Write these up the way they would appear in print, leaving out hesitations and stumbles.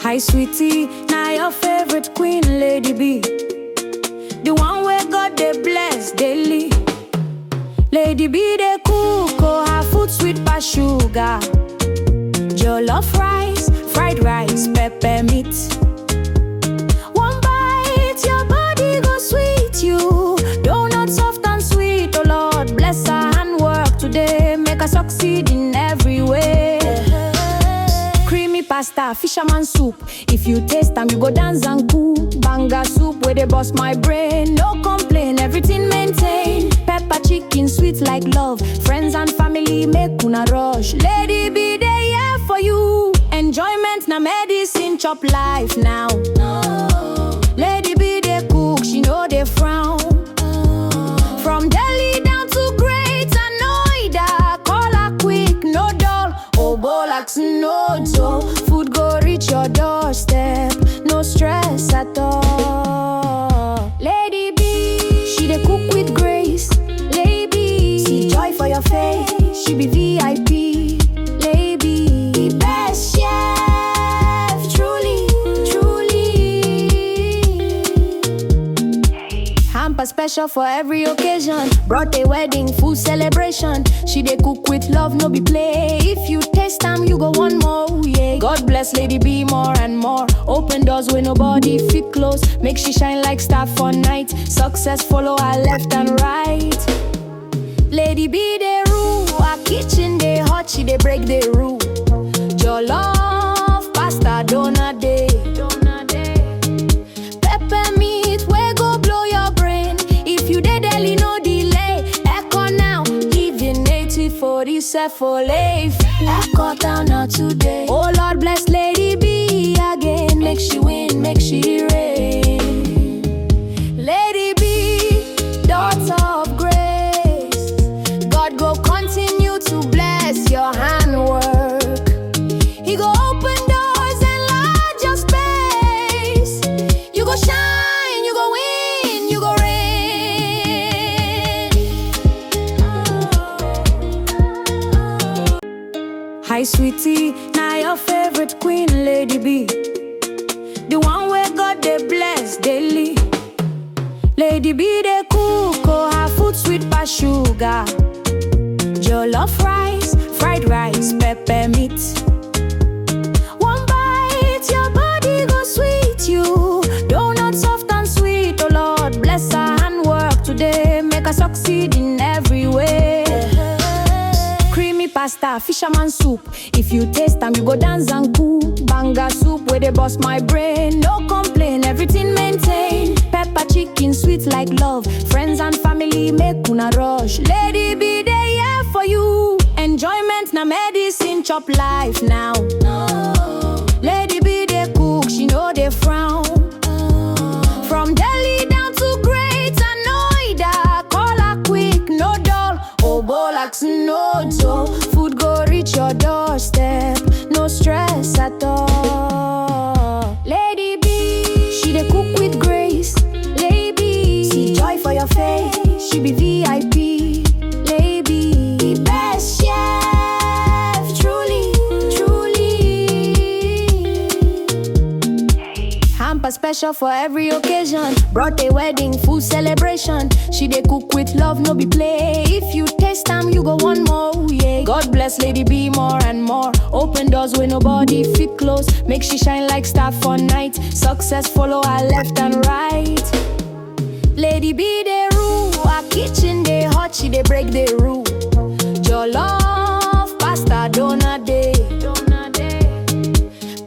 Hi sweetie, now your favorite queen, Lady B. The one where God they bless daily. Lady B they cook, oh her food sweet pass sugar. Jollof rice, fried rice, pepper meat. One bite, your body go sweet you. Donut soft and sweet, oh Lord bless her handwork today. Make her succeed in every way. Creamy pasta, fisherman soup. If you taste them, you go dance and cool. Banga soup where they bust my brain. No complain, everything maintain. Pepper chicken, sweet like love. Friends and family make una rush. Lady B, they here for you. Enjoyment na medicine, chop life now. Lady B, they cook, she know they frown. From Delhi down to Greater Noida, call her quick, no dull. Obolax, no dough. Food go reach your doorstep, no stress at all. Lady B, she dey cook with grace. Lady, see joy for your face. She be VIP. Lady, the best chef, truly, truly. Hamper special for every occasion. Brought a wedding, full celebration. She dey cook with love, no be play. If you taste them, you go one more, yeah. God bless Lady B more and more. Open doors where nobody fit close. Make she shine like star for night. Success follow her left and right. Lady B they rule, her kitchen they hot, she they break the rule. Jollof, pasta, donut day. Pepper meat, we go blow your brain. If you dey Delhi, no delay. Echo now, living native for this for life. Echo town now today. Oh Lord bless Lady B again. Make she win, make she reign. Lady B, daughter of grace. God go continue to bless your handwork. He go open doors and enlarge your space. You go shine, you go win, you go reign. Hi sweetie, now your favorite queen, Lady B. The one where God they bless daily. Lady B they cook, oh her food sweet pass sugar. Jollof rice, fried rice, pepper meat. One bite, your body go sweet you. Donut soft and sweet, oh Lord bless her handwork today. Make her succeed in every way. Creamy pasta, fisherman soup. If you taste them, you go dance and cool. Banga soup where they bust my brain. No complain, everything maintain. Pepper chicken, sweet like love. Friends and family make una rush. Lady B, they here for you. Enjoyment na medicine, chop life now. Lady B, they cook, she know they frown. From Delhi down to Greater Noida, call her quick, no dull. Obolax, no dough. Food go reach your doorstep, no stress at all. Lady B, she dey cook with grace. Lady, see joy for your face. She be VIP. Lady, the best chef, truly, truly. Hamper special for every occasion. Brought a wedding, full celebration. She dey cook with love, no be play. If you taste them, you go one more, yeah. God bless Lady B more and more. Open doors where nobody fit close. Make she shine like star for night. Success follow her left and right. Lady B they rule, her kitchen they hot, she they break the rule. Jollof, pasta, donut day.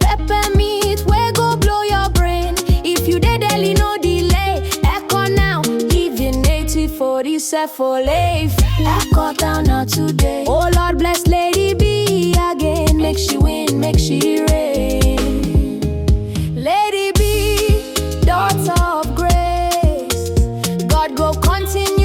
Pepper meat, we go blow your brain. If you dey Delhi, no delay. Echo now, living native for this for life. Echo town now today. Oh Lord bless Lady B again. Make she win, make she reign. Lady B, daughter of grace. God go continue